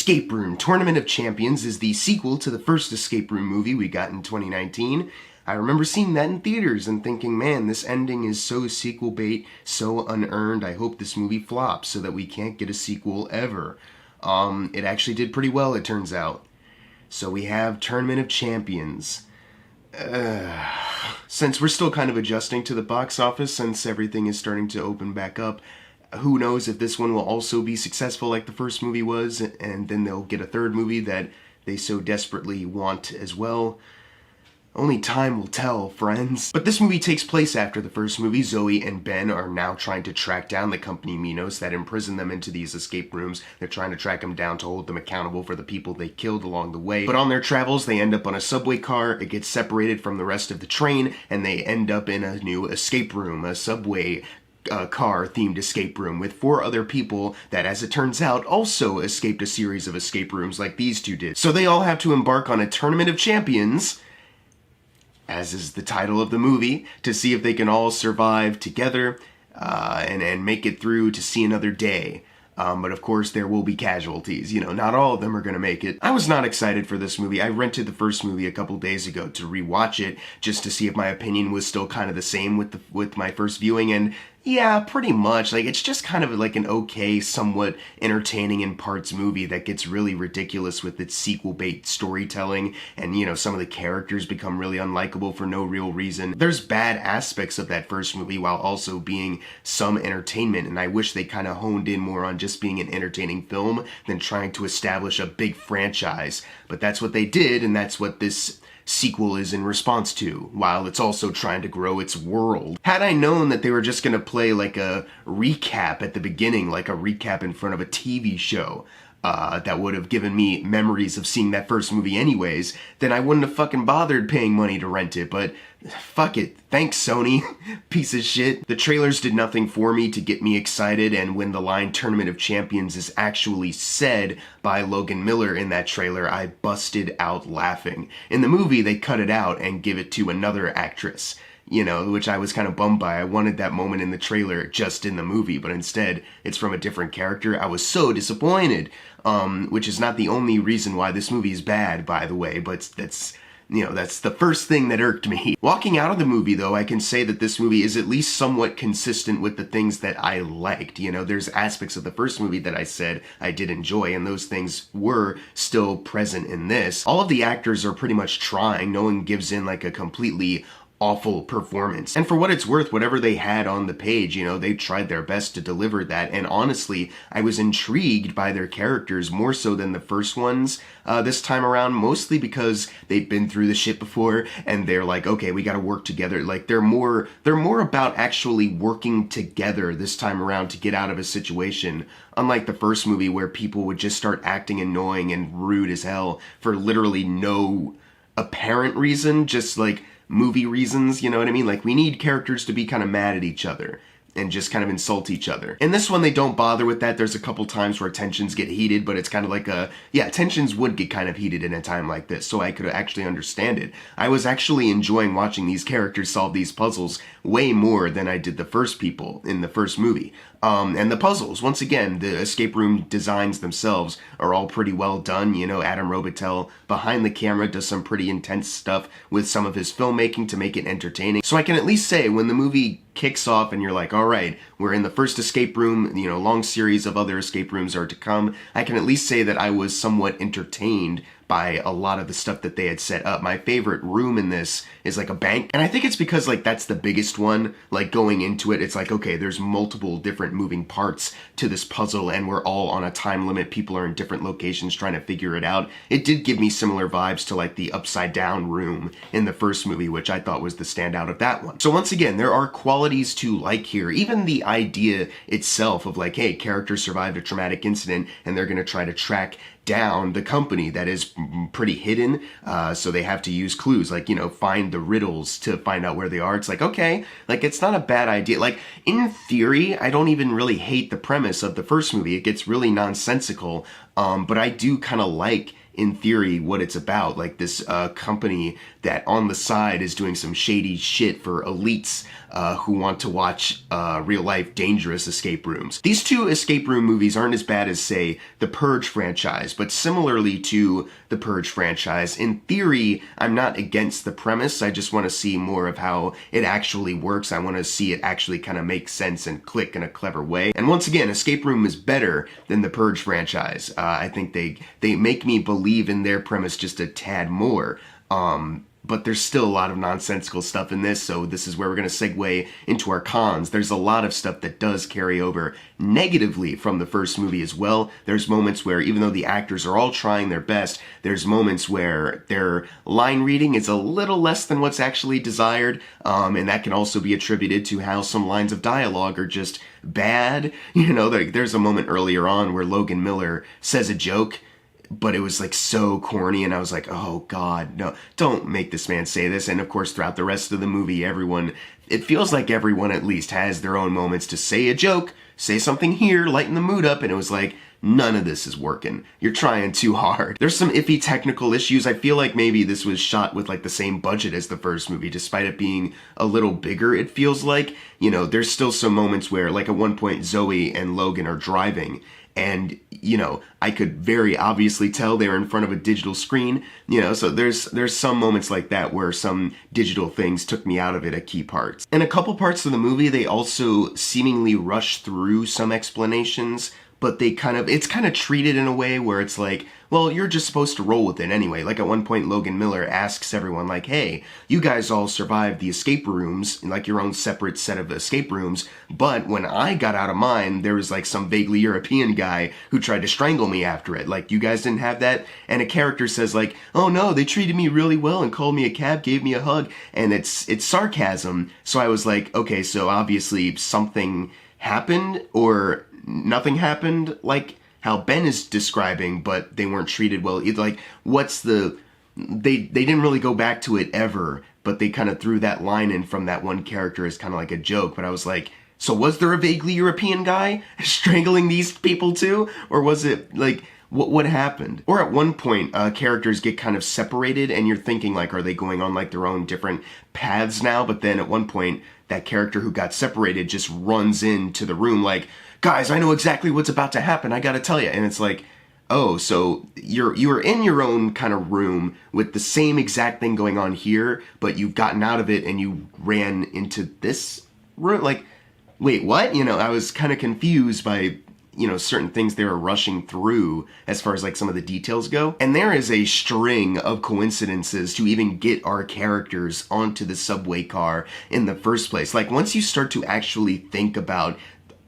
Escape Room Tournament of Champions is the sequel to the first escape room movie we got in 2019. I remember seeing that in theaters and thinking, man, this ending is so sequel bait, so unearned. I hope this movie flops so that we can't get a sequel ever. It actually did pretty well, it turns out. So we have Tournament of Champions. Since we're still kind of adjusting to the box office, since everything is starting to open back up, who knows if this one will also be successful like the first movie was, and then they'll get a third movie that they so desperately want as well. Only time will tell, friends. But this movie takes place after the first movie. Zoe and Ben are now trying to track down the company Minos that imprisoned them into these escape rooms. They're trying to track them down to hold them accountable for the people they killed along the way. But on their travels, they end up on a subway car. It gets separated from the rest of the train, and they end up in a new escape room, a subway car-themed escape room with 4 other people that, as it turns out, also escaped a series of escape rooms like these two did. So they all have to embark on a Tournament of Champions, as is the title of the movie, to see if they can all survive together and make it through to see another day. But of course there will be casualties, you know, not all of them are gonna make it. I was not excited for this movie. I rented the first movie a couple days ago to rewatch it, just to see if my opinion was still kind of the same with my first viewing, and yeah, pretty much. Like, it's just kind of like an okay, somewhat entertaining in parts movie that gets really ridiculous with its sequel bait storytelling, and you know, some of the characters become really unlikable for no real reason. There's bad aspects of that first movie while also being some entertainment, and I wish they kind of honed in more on just being an entertaining film than trying to establish a big franchise. But that's what they did, and that's what this sequel is in response to, while it's also trying to grow its world. Had I known that they were just gonna play like a recap at the beginning, like a recap in front of a TV show, that would have given me memories of seeing that first movie anyways, then I wouldn't have fucking bothered paying money to rent it, but fuck it. Thanks, Sony. Piece of shit. The trailers did nothing for me to get me excited, and when the line Tournament of Champions is actually said by Logan Miller in that trailer, I busted out laughing. In the movie, they cut it out and give it to another actress, you know, which I was kind of bummed by. I wanted that moment in the trailer just in the movie, but instead, it's from a different character. I was so disappointed, which is not the only reason why this movie is bad, by the way, but that's the first thing that irked me. Walking out of the movie, though, I can say that this movie is at least somewhat consistent with the things that I liked. You know, there's aspects of the first movie that I said I did enjoy, and those things were still present in this. All of the actors are pretty much trying. No one gives in like a completely awful performance. And for what it's worth, whatever they had on the page, you know, they tried their best to deliver that. And honestly, I was intrigued by their characters more so than the first ones this time around, mostly because they've been through the shit before and they're like, okay, we gotta work together. Like, they're more about actually working together this time around to get out of a situation. Unlike the first movie where people would just start acting annoying and rude as hell for literally no apparent reason, just like movie reasons, you know what I mean? Like, we need characters to be kind of mad at each other and just kind of insult each other. In this one, they don't bother with that. There's a couple times where tensions get heated, but it's kind of like tensions would get kind of heated in a time like this, so I could actually understand it. I was actually enjoying watching these characters solve these puzzles way more than I did the first people in the first movie. And the puzzles, once again, the escape room designs themselves are all pretty well done. You know, Adam Robitel behind the camera does some pretty intense stuff with some of his filmmaking to make it entertaining. So I can at least say when the movie kicks off and you're like, all right, we're in the first escape room, you know, long series of other escape rooms are to come, I can at least say that I was somewhat entertained by a lot of the stuff that they had set up. My favorite room in this is like a bank, and I think it's because like that's the biggest one. Like, going into it, it's like, okay, there's multiple different moving parts to this puzzle and we're all on a time limit. People are in different locations trying to figure it out. It did give me similar vibes to like the upside down room in the first movie, which I thought was the standout of that one. So once again, there are qualities to like here. Even the idea itself of like, hey, characters survived a traumatic incident and they're gonna try to track down the company that is pretty hidden, so they have to use clues, like, you know, find the riddles to find out where they are. It's like, okay, like, it's not a bad idea. Like, in theory, I don't even really hate the premise of the first movie. It gets really nonsensical, but I do kind of like in theory what it's about, like this company that on the side is doing some shady shit for elites who want to watch real life dangerous escape rooms. These two escape room movies aren't as bad as, say, the Purge franchise, but similarly to the Purge franchise, in theory, I'm not against the premise. I just want to see more of how it actually works. I want to see it actually kind of make sense and click in a clever way. And once again, Escape Room is better than the Purge franchise. I think they make me believe in their premise just a tad more. But there's still a lot of nonsensical stuff in this, so this is where we're going to segue into our cons. There's a lot of stuff that does carry over negatively from the first movie as well. There's moments where, even though the actors are all trying their best, there's moments where their line reading is a little less than what's actually desired, and that can also be attributed to how some lines of dialogue are just bad. You know, there's a moment earlier on where Logan Miller says a joke, but it was like so corny, and I was like, oh god, no, don't make this man say this. And of course, throughout the rest of the movie, it feels like everyone at least has their own moments to say a joke, say something here, lighten the mood up, and it was like, none of this is working. You're trying too hard. There's some iffy technical issues. I feel like maybe this was shot with like the same budget as the first movie, despite it being a little bigger, it feels like. You know, there's still some moments where, like at one point, Zoe and Logan are driving, and, you know, I could very obviously tell they were in front of a digital screen, you know, so there's some moments like that where some digital things took me out of it at key parts. In a couple parts of the movie, they also seemingly rush through some explanations, but it's kind of treated in a way where it's like, well, you're just supposed to roll with it anyway. Like at one point, Logan Miller asks everyone like, hey, you guys all survived the escape rooms, like your own separate set of escape rooms, but when I got out of mine, there was like some vaguely European guy who tried to strangle me after it. Like, you guys didn't have that? And a character says like, oh no, they treated me really well and called me a cab, gave me a hug, and it's sarcasm. So I was like, okay, so obviously something happened, or nothing happened, like how Ben is describing, but they weren't treated well either. Like, they didn't really go back to it ever, but they kind of threw that line in from that one character as kind of like a joke. But I was like, so was there a vaguely European guy strangling these people too? Or was it like, what happened? Or at one point, characters get kind of separated and you're thinking like, are they going on like their own different paths now? But then at one point, that character who got separated just runs into the room like, guys, I know exactly what's about to happen, I gotta tell you. And it's like, oh, so you were in your own kind of room with the same exact thing going on here, but you've gotten out of it and you ran into this room? Like, wait, what? You know, I was kind of confused by, you know, certain things they were rushing through as far as like some of the details go. And there is a string of coincidences to even get our characters onto the subway car in the first place. Like, once you start to actually think about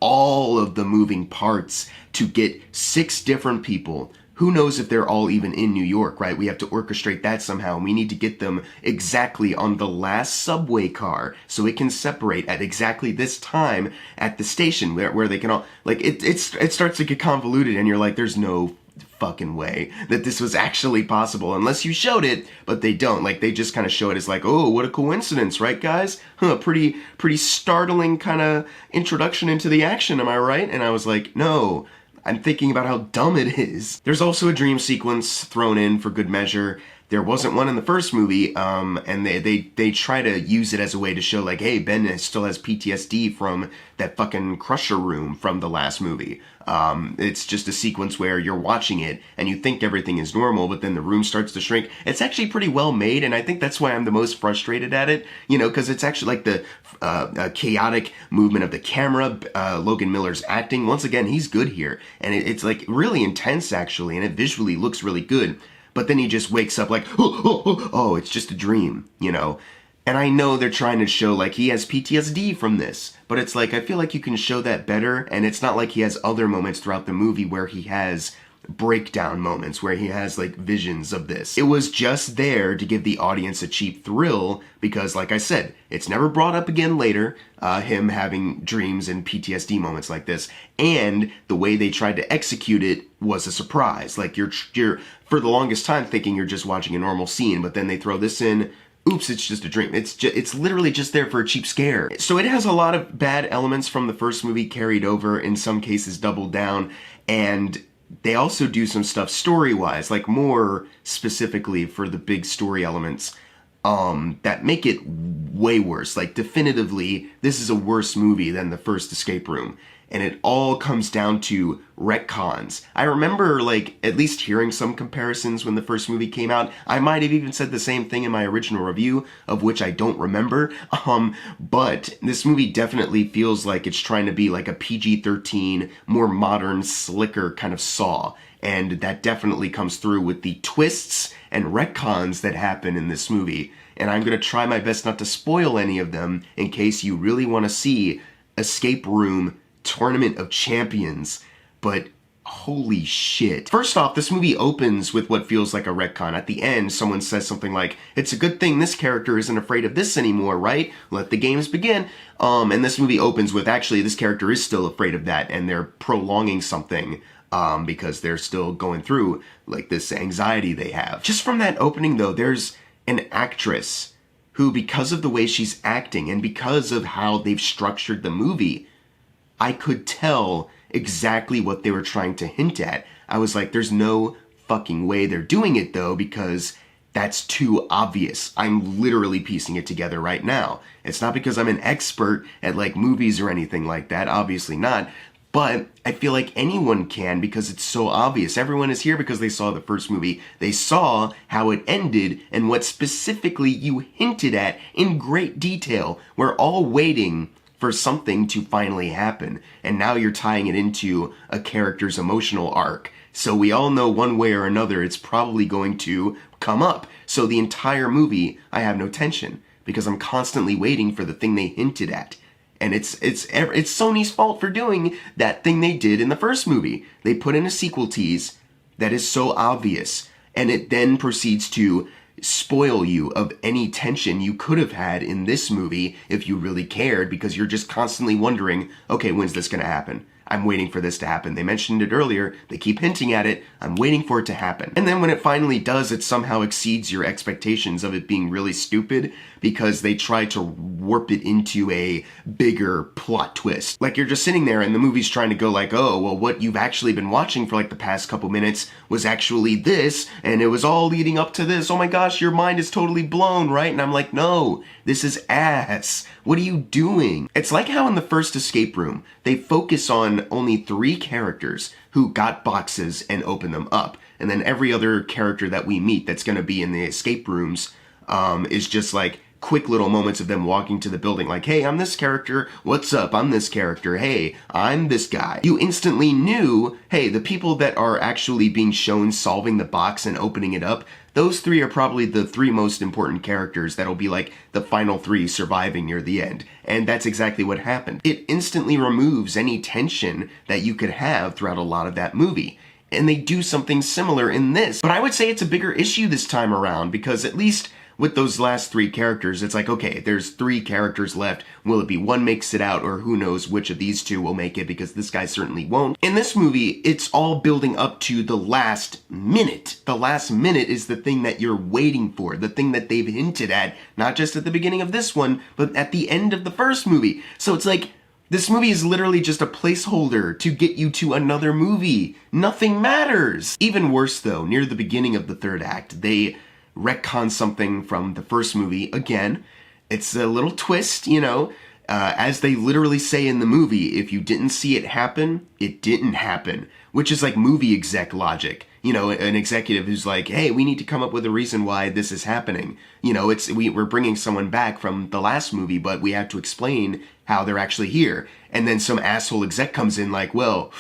all of the moving parts to get 6 different people, who knows if they're all even in New York, right? We have to orchestrate that somehow. We need to get them exactly on the last subway car so it can separate at exactly this time at the station where they can all, like, it starts to get convoluted, and you're like, there's no fucking way that this was actually possible unless you showed it, but they don't. Like, they just kind of show it as like, oh, what a coincidence, right, guys? Huh, pretty startling kind of introduction into the action, am I right? And I was like, no, I'm thinking about how dumb it is. There's also a dream sequence thrown in for good measure. There wasn't one in the first movie, and they try to use it as a way to show like, hey, Ben still has PTSD from that fucking Crusher room from the last movie. It's just a sequence where you're watching it and you think everything is normal, but then the room starts to shrink. It's actually pretty well made, and I think that's why I'm the most frustrated at it, you know, because it's actually like the chaotic movement of the camera, Logan Miller's acting. Once again, he's good here, and it's like really intense actually, and it visually looks really good. But then he just wakes up like, oh, it's just a dream, you know? And I know they're trying to show like he has PTSD from this, but it's like, I feel like you can show that better, and it's not like he has other moments throughout the movie where he has breakdown moments, where he has like visions of this. It was just there to give the audience a cheap thrill, because like I said, it's never brought up again later, him having dreams and PTSD moments like this, and the way they tried to execute it was a surprise. Like, you're for the longest time thinking you're just watching a normal scene, but then they throw this in, oops, it's just a dream. It's literally just there for a cheap scare. So it has a lot of bad elements from the first movie carried over, in some cases doubled down, and they also do some stuff story-wise, like more specifically for the big story elements, that make it way worse. Like, definitively, this is a worse movie than the first Escape Room. And it all comes down to retcons. I remember, like, at least hearing some comparisons when the first movie came out. I might have even said the same thing in my original review, of which I don't remember. But this movie definitely feels like it's trying to be like a PG-13, more modern, slicker kind of Saw. And that definitely comes through with the twists and retcons that happen in this movie. And I'm going to try my best not to spoil any of them in case you really want to see Escape Room Tournament of Champions. But holy shit. First off, this movie opens with what feels like a retcon. At the end, someone says something like, "It's a good thing this character isn't afraid of this anymore, right? Let the games begin." And this movie opens with, actually, this character is still afraid of that, and they're prolonging something because they're still going through, like, this anxiety they have. Just from that opening, though, there's an actress who, because of the way she's acting and because of how they've structured the movie, I could tell exactly what they were trying to hint at. I was like, there's no fucking way they're doing it, though, because that's too obvious. I'm literally piecing it together right now. It's not because I'm an expert at, like, movies or anything like that, obviously not, but I feel like anyone can because it's so obvious. Everyone is here because they saw the first movie. They saw how it ended and what specifically you hinted at in great detail. We're all waiting for something to finally happen, and now you're tying it into a character's emotional arc. So we all know one way or another it's probably going to come up. So the entire movie, I have no tension, because I'm constantly waiting for the thing they hinted at. And it's Sony's fault for doing that thing they did in the first movie. They put in a sequel tease that is so obvious, and it then proceeds to spoil you of any tension you could have had in this movie if you really cared, because you're just constantly wondering, okay, when's this gonna happen? I'm waiting for this to happen. They mentioned it earlier. They keep hinting at it. I'm waiting for it to happen. And then when it finally does, it somehow exceeds your expectations of it being really stupid because they try to warp it into a bigger plot twist. Like, you're just sitting there and the movie's trying to go like, oh, well, what you've actually been watching for like the past couple minutes was actually this, and it was all leading up to this. Oh my gosh, your mind is totally blown, right? And I'm like, no, this is ass. What are you doing? It's like how in the first Escape Room, they focus on only 3 characters who got boxes and open them up. And then every other character that we meet that's going to be in the escape rooms is just like quick little moments of them walking to the building like, hey, I'm this character, what's up, I'm this character, hey, I'm this guy. You instantly knew, hey, the people that are actually being shown solving the box and opening it up, those 3 are probably the 3 most important characters that'll be like the final 3 surviving near the end. And that's exactly what happened. It instantly removes any tension that you could have throughout a lot of that movie. And they do something similar in this. But I would say it's a bigger issue this time around, because at least with those last 3 characters, it's like, okay, there's 3 characters left. Will it be one makes it out, or who knows which of these 2 will make it, because this guy certainly won't. In this movie, it's all building up to the last minute. The last minute is the thing that you're waiting for, the thing that they've hinted at, not just at the beginning of this one, but at the end of the first movie. So it's like, this movie is literally just a placeholder to get you to another movie. Nothing matters. Even worse though, near the beginning of the 3rd act, they retcon something from the first movie. Again, it's a little twist, you know, as they literally say in the movie, if you didn't see it happen, it didn't happen, which is like movie exec logic. You know, an executive who's like, hey, we need to come up with a reason why this is happening. You know, we're bringing someone back from the last movie, but we have to explain how they're actually here. And then some asshole exec comes in like, well,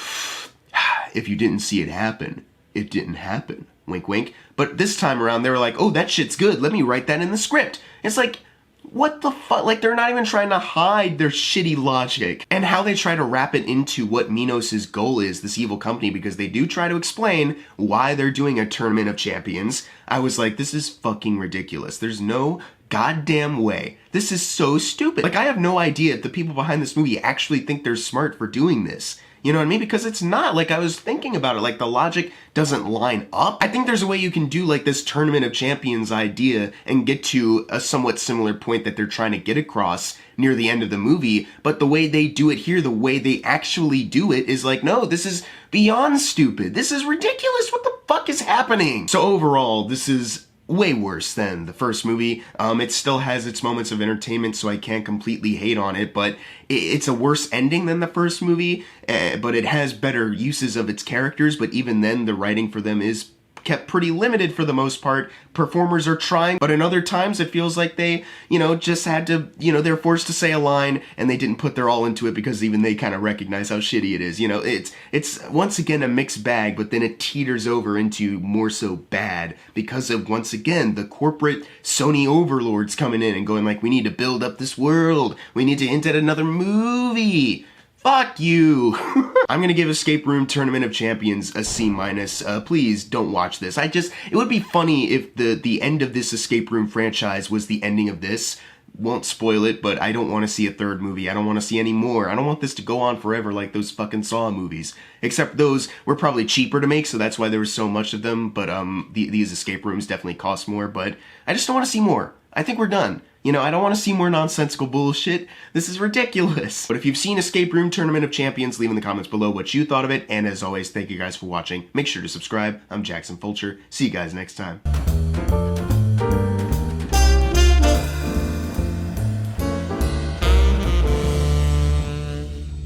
if you didn't see it happen, it didn't happen. Wink, wink. But this time around, they were like, oh, that shit's good. Let me write that in the script. It's like, what the fuck? Like, they're not even trying to hide their shitty logic. And how they try to wrap it into what Minos' goal is, this evil company, because they do try to explain why they're doing a tournament of champions. I was like, this is fucking ridiculous. There's no goddamn way. This is so stupid. Like, I have no idea if the people behind this movie actually think they're smart for doing this. You know what I mean? Because it's not. Like, I was thinking about it, like, the logic doesn't line up. I think there's a way you can do, like, this Tournament of Champions idea and get to a somewhat similar point that they're trying to get across near the end of the movie, but the way they do it here, the way they actually do it is like, no, this is beyond stupid. This is ridiculous. What the fuck is happening? So overall, this is way worse than the first movie. It still has its moments of entertainment, so I can't completely hate on it, but it's a worse ending than the first movie, but it has better uses of its characters, but even then, the writing for them is kept pretty limited for the most part. Performers are trying, but in other times it feels like they, just had to, they're forced to say a line and they didn't put their all into it because even they kind of recognize how shitty it is. It's once again a mixed bag, but then it teeters over into more so bad because of, once again, the corporate Sony overlords coming in and going like, we need to build up this world. We need to hint at another movie. Fuck you! I'm gonna give Escape Room Tournament of Champions a C-. Please don't watch this. It would be funny if the end of this Escape Room franchise was the ending of this. Won't spoil it, but I don't want to see a third movie. I don't want to see any more. I don't want this to go on forever like those fucking Saw movies. Except those were probably cheaper to make, so that's why there was so much of them, but these escape rooms definitely cost more, but I just don't want to see more. I think we're done. I don't want to see more nonsensical bullshit. This is ridiculous. But if you've seen Escape Room Tournament of Champions, leave in the comments below what you thought of it. And as always, thank you guys for watching. Make sure to subscribe. I'm Jackson Fulcher. See you guys next time.